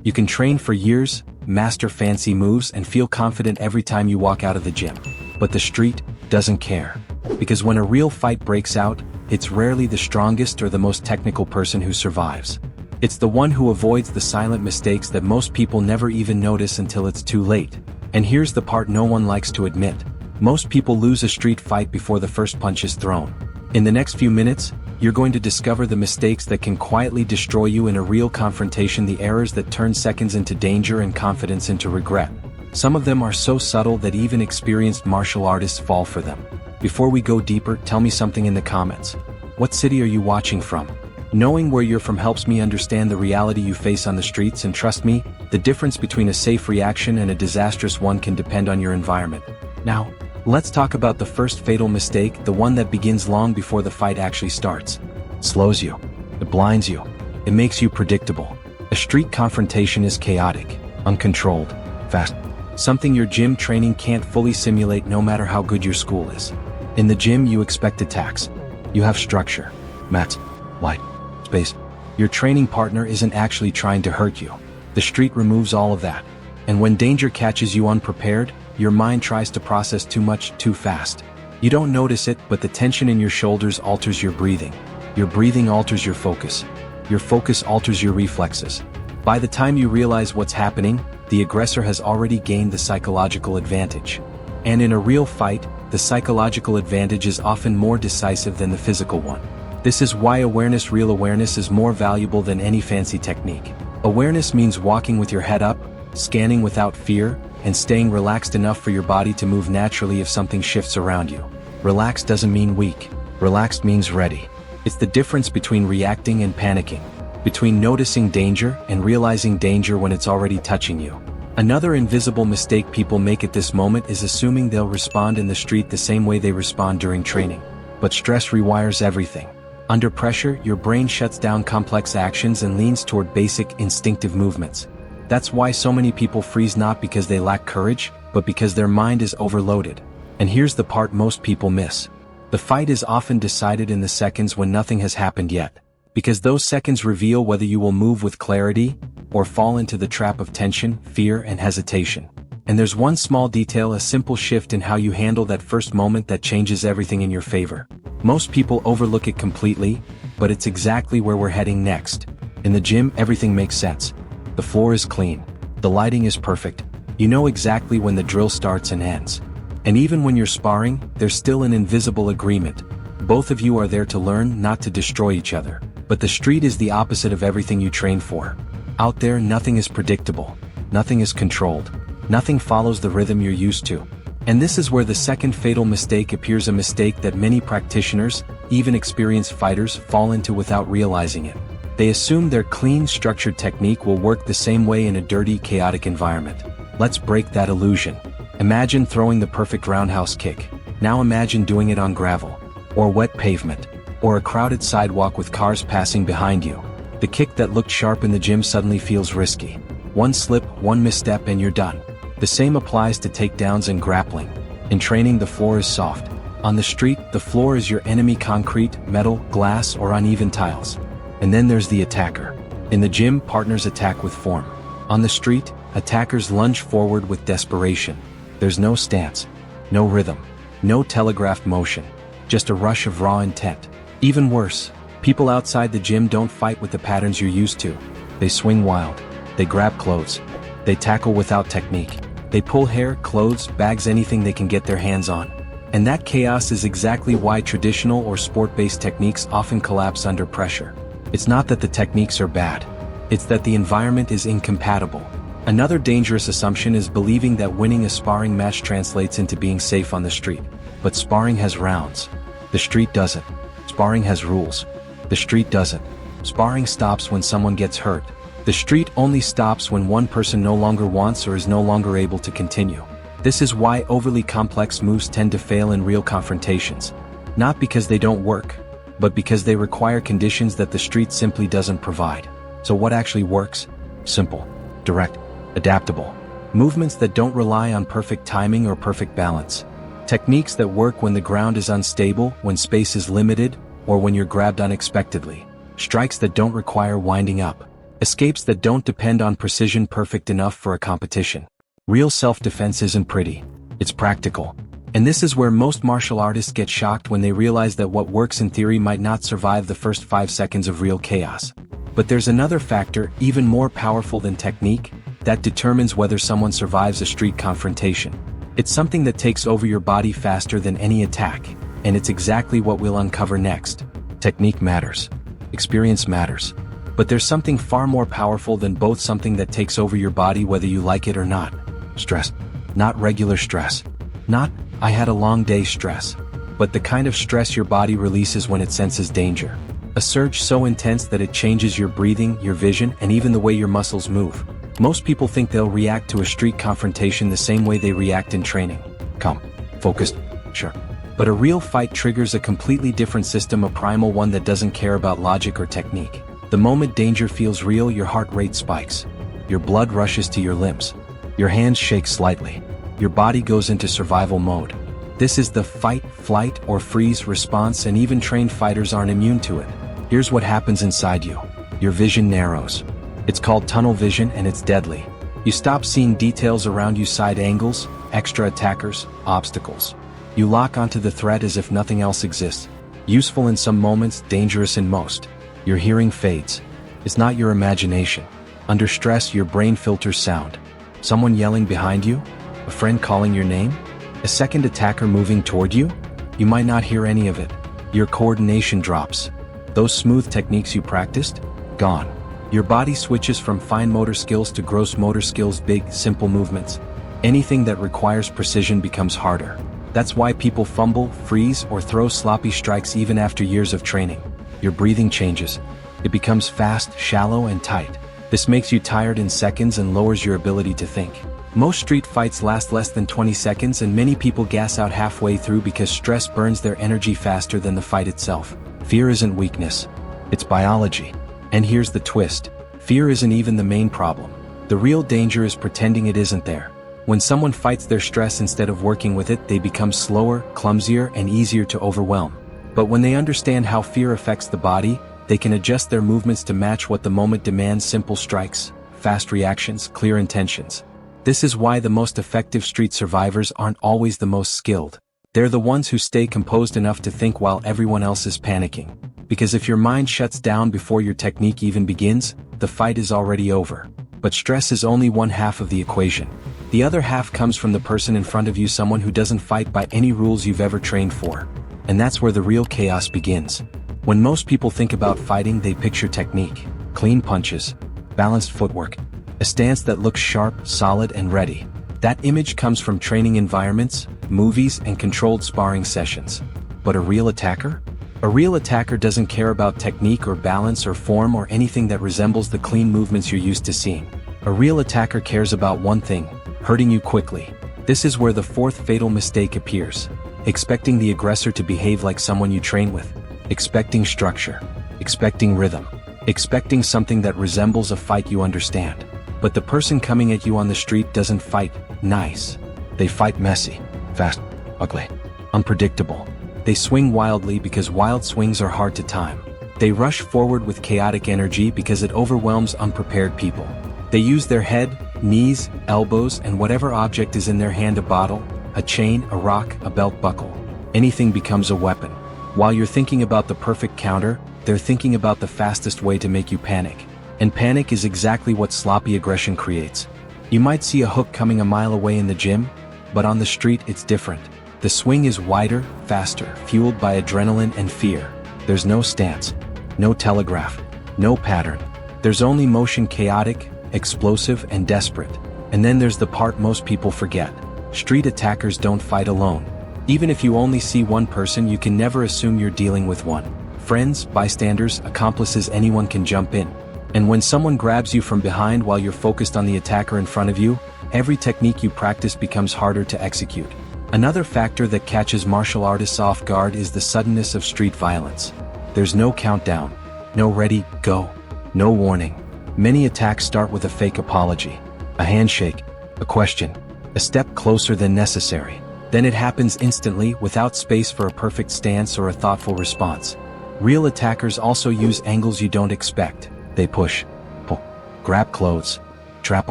You can train for years, master fancy moves, and feel confident every time you walk out of the gym. But the street doesn't care. Because when a real fight breaks out, it's rarely the strongest or the most technical person who survives. It's the one who avoids the silent mistakes that most people never even notice until it's too late. And here's the part no one likes to admit. Most people lose a street fight before the first punch is thrown. In the next few minutes, you're going to discover the mistakes that can quietly destroy you in a real confrontation, the errors that turn seconds into danger and confidence into regret. Some of them are so subtle that even experienced martial artists fall for them. Before we go deeper, tell me something in the comments. What city are you watching from? Knowing where you're from helps me understand the reality you face on the streets, and trust me, the difference between a safe reaction and a disastrous one can depend on your environment. Now, let's talk about the first fatal mistake, the one that begins long before the fight actually starts. It slows you. It blinds you. It makes you predictable. A street confrontation is chaotic, uncontrolled, fast. Something your gym training can't fully simulate no matter how good your school is. In the gym, you expect attacks. You have structure, mats, light, space. Your training partner isn't actually trying to hurt you. The street removes all of that. And when danger catches you unprepared, your mind tries to process too much too fast. You don't notice it, but the tension in your shoulders alters your breathing. Your breathing alters your focus. Your focus alters your reflexes. By the time you realize what's happening, the aggressor has already gained the psychological advantage. And in a real fight, the psychological advantage is often more decisive than the physical one. This is why real awareness is more valuable than any fancy technique. Awareness means walking with your head up, scanning without fear, and staying relaxed enough for your body to move naturally if something shifts around you. Relaxed doesn't mean weak. Relaxed means ready. It's the difference between reacting and panicking, between noticing danger and realizing danger when it's already touching you. Another invisible mistake people make at this moment is assuming they'll respond in the street the same way they respond during training. But stress rewires everything. Under pressure, your brain shuts down complex actions and leans toward basic, instinctive movements. That's why so many people freeze, not because they lack courage, but because their mind is overloaded. And here's the part most people miss. The fight is often decided in the seconds when nothing has happened yet. Because those seconds reveal whether you will move with clarity, or fall into the trap of tension, fear, and hesitation. And there's one small detail, a simple shift in how you handle that first moment, that changes everything in your favor. Most people overlook it completely, but it's exactly where we're heading next. In the gym, everything makes sense. The floor is clean. The lighting is perfect. You know exactly when the drill starts and ends. And even when you're sparring, there's still an invisible agreement. Both of you are there to learn, not to destroy each other. But the street is the opposite of everything you train for. Out there, nothing is predictable. Nothing is controlled. Nothing follows the rhythm you're used to. And this is where the second fatal mistake appears, a mistake that many practitioners, even experienced fighters, fall into without realizing it. They assume their clean, structured technique will work the same way in a dirty, chaotic environment. Let's break that illusion. Imagine throwing the perfect roundhouse kick. Now imagine doing it on gravel, or wet pavement, or a crowded sidewalk with cars passing behind you. The kick that looked sharp in the gym suddenly feels risky. One slip, one misstep, and you're done. The same applies to takedowns and grappling. In training, the floor is soft. On the street, the floor is your enemy: concrete, metal, glass, or uneven tiles. And then there's the attacker. In the gym, partners attack with form. On the street, attackers lunge forward with desperation. There's no stance, no rhythm, no telegraphed motion, just a rush of raw intent. Even worse, people outside the gym don't fight with the patterns you're used to. They swing wild. They grab clothes. They tackle without technique. They pull hair, clothes, bags, anything they can get their hands on. And that chaos is exactly why traditional or sport-based techniques often collapse under pressure. It's not that the techniques are bad. It's that the environment is incompatible. Another dangerous assumption is believing that winning a sparring match translates into being safe on the street. But sparring has rounds. The street doesn't. Sparring has rules. The street doesn't. Sparring stops when someone gets hurt. The street only stops when one person no longer wants or is no longer able to continue. This is why overly complex moves tend to fail in real confrontations. Not because they don't work, but because they require conditions that the street simply doesn't provide. So what actually works? Simple, direct, adaptable. Movements that don't rely on perfect timing or perfect balance. Techniques that work when the ground is unstable, when space is limited, or when you're grabbed unexpectedly. Strikes that don't require winding up. Escapes that don't depend on precision perfect enough for a competition. Real self-defense isn't pretty. It's practical. And this is where most martial artists get shocked when they realize that what works in theory might not survive the first 5 seconds of real chaos. But there's another factor, even more powerful than technique, that determines whether someone survives a street confrontation. It's something that takes over your body faster than any attack, and it's exactly what we'll uncover next. Technique matters. Experience matters. But there's something far more powerful than both, something that takes over your body whether you like it or not. Stress. Not regular stress. Not, I had a long day stress. But the kind of stress your body releases when it senses danger. A surge so intense that it changes your breathing, your vision, and even the way your muscles move. Most people think they'll react to a street confrontation the same way they react in training. Calm. Focused. Sure. But a real fight triggers a completely different system, a primal one that doesn't care about logic or technique. The moment danger feels real, your heart rate spikes. Your blood rushes to your limbs. Your hands shake slightly. Your body goes into survival mode. This is the fight, flight, or freeze response, and even trained fighters aren't immune to it. Here's what happens inside you. Your vision narrows. It's called tunnel vision, and it's deadly. You stop seeing details around you, side angles, extra attackers, obstacles. You lock onto the threat as if nothing else exists. Useful in some moments, dangerous in most. Your hearing fades. It's not your imagination. Under stress, your brain filters sound. Someone yelling behind you? A friend calling your name? A second attacker moving toward you? You might not hear any of it. Your coordination drops. Those smooth techniques you practiced? Gone. Your body switches from fine motor skills to gross motor skills, big, simple movements. Anything that requires precision becomes harder. That's why people fumble, freeze, or throw sloppy strikes even after years of training. Your breathing changes. It becomes fast, shallow, and tight. This makes you tired in seconds and lowers your ability to think. Most street fights last less than 20 seconds, and many people gas out halfway through because stress burns their energy faster than the fight itself. Fear isn't weakness. It's biology. And here's the twist. Fear isn't even the main problem. The real danger is pretending it isn't there. When someone fights their stress instead of working with it, they become slower, clumsier, and easier to overwhelm. But when they understand how fear affects the body, they can adjust their movements to match what the moment demands: simple strikes, fast reactions, clear intentions. This is why the most effective street survivors aren't always the most skilled. They're the ones who stay composed enough to think while everyone else is panicking. Because if your mind shuts down before your technique even begins, the fight is already over. But stress is only one half of the equation. The other half comes from the person in front of you, someone who doesn't fight by any rules you've ever trained for. And that's where the real chaos begins. When most people think about fighting, they picture technique, clean punches, balanced footwork, a stance that looks sharp, solid, and ready. That image comes from training environments, movies, and controlled sparring sessions. But a real attacker? A real attacker doesn't care about technique or balance or form or anything that resembles the clean movements you're used to seeing. A real attacker cares about one thing: hurting you quickly. This is where the fourth fatal mistake appears. Expecting the aggressor to behave like someone you train with. Expecting structure. Expecting rhythm. Expecting something that resembles a fight you understand. But the person coming at you on the street doesn't fight nice. They fight messy, fast, ugly, unpredictable. They swing wildly because wild swings are hard to time. They rush forward with chaotic energy because it overwhelms unprepared people. They use their head, knees, elbows, and whatever object is in their hand: a bottle, a chain, a rock, a belt buckle. Anything becomes a weapon. While you're thinking about the perfect counter, they're thinking about the fastest way to make you panic. And panic is exactly what sloppy aggression creates. You might see a hook coming a mile away in the gym, but on the street it's different. The swing is wider, faster, fueled by adrenaline and fear. There's no stance, no telegraph, no pattern. There's only motion, chaotic, explosive, and desperate. And then there's the part most people forget. Street attackers don't fight alone. Even if you only see one person, you can never assume you're dealing with one. Friends, bystanders, accomplices, anyone can jump in. And when someone grabs you from behind while you're focused on the attacker in front of you, every technique you practice becomes harder to execute. Another factor that catches martial artists off guard is the suddenness of street violence. There's no countdown, no ready, go, no warning. Many attacks start with a fake apology, a handshake, a question, a step closer than necessary. Then it happens instantly, without space for a perfect stance or a thoughtful response. Real attackers also use angles you don't expect. They push, pull, grab clothes, trap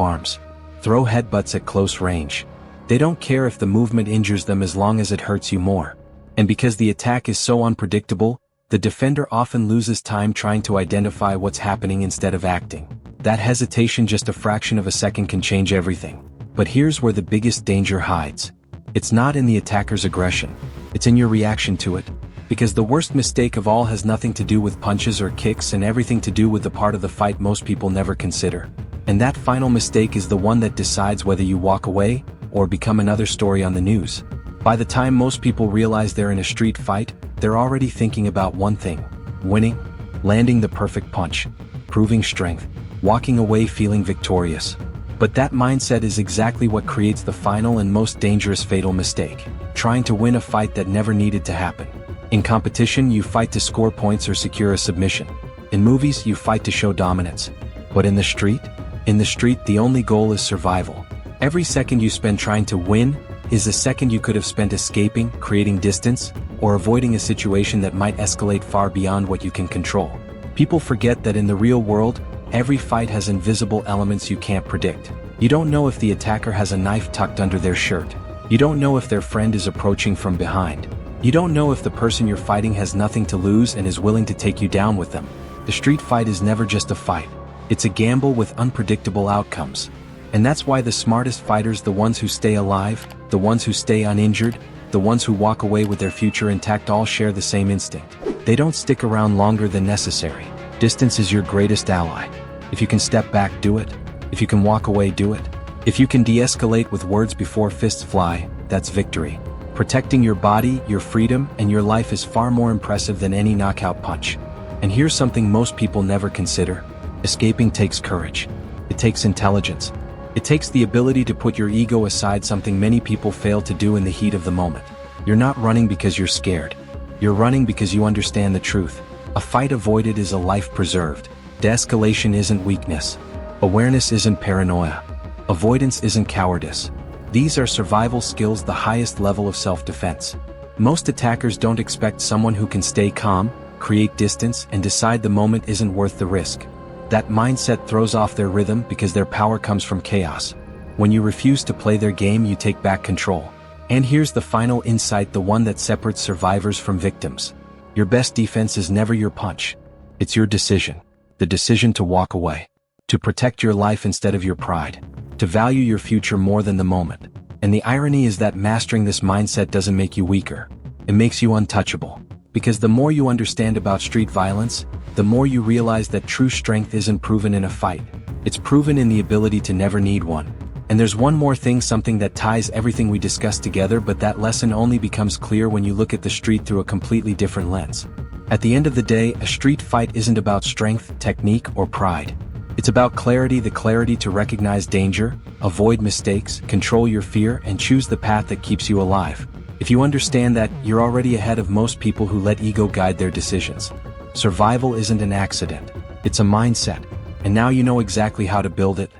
arms, throw headbutts at close range. They don't care if the movement injures them as long as it hurts you more. And because the attack is so unpredictable, the defender often loses time trying to identify what's happening instead of acting. That hesitation, just a fraction of a second, can change everything. But here's where the biggest danger hides. It's not in the attacker's aggression. It's in your reaction to it. Because the worst mistake of all has nothing to do with punches or kicks and everything to do with the part of the fight most people never consider. And that final mistake is the one that decides whether you walk away or become another story on the news. By the time most people realize they're in a street fight, they're already thinking about one thing: winning, landing the perfect punch, proving strength, walking away feeling victorious. But that mindset is exactly what creates the final and most dangerous fatal mistake: trying to win a fight that never needed to happen. In competition, you fight to score points or secure a submission. In movies, you fight to show dominance. But in the street, the only goal is survival. Every second you spend trying to win is a second you could have spent escaping, creating distance, or avoiding a situation that might escalate far beyond what you can control. People forget that in the real world, every fight has invisible elements you can't predict. You don't know if the attacker has a knife tucked under their shirt. You don't know if their friend is approaching from behind. You don't know if the person you're fighting has nothing to lose and is willing to take you down with them. The street fight is never just a fight. It's a gamble with unpredictable outcomes. And that's why the smartest fighters, the ones who stay alive, the ones who stay uninjured, the ones who walk away with their future intact, all share the same instinct. They don't stick around longer than necessary. Distance is your greatest ally. If you can step back, do it. If you can walk away, do it. If you can de-escalate with words before fists fly, that's victory. Protecting your body, your freedom, and your life is far more impressive than any knockout punch. And here's something most people never consider. Escaping takes courage. It takes intelligence. It takes the ability to put your ego aside, something many people fail to do in the heat of the moment. You're not running because you're scared. You're running because you understand the truth. A fight avoided is a life preserved. De-escalation isn't weakness. Awareness isn't paranoia. Avoidance isn't cowardice. These are survival skills, the highest level of self-defense. Most attackers don't expect someone who can stay calm, create distance, and decide the moment isn't worth the risk. That mindset throws off their rhythm because their power comes from chaos. When you refuse to play their game, you take back control. And here's the final insight, the one that separates survivors from victims. Your best defense is never your punch. It's your decision. The decision to walk away. To protect your life instead of your pride. To value your future more than the moment. And the irony is that mastering this mindset doesn't make you weaker. It makes you untouchable. Because the more you understand about street violence, the more you realize that true strength isn't proven in a fight. It's proven in the ability to never need one. And there's one more thing, something that ties everything we discussed together, but that lesson only becomes clear when you look at the street through a completely different lens. At the end of the day, a street fight isn't about strength, technique, or pride. It's about clarity, the clarity to recognize danger, avoid mistakes, control your fear, and choose the path that keeps you alive. If you understand that, you're already ahead of most people who let ego guide their decisions. Survival isn't an accident. It's a mindset. And now you know exactly how to build it.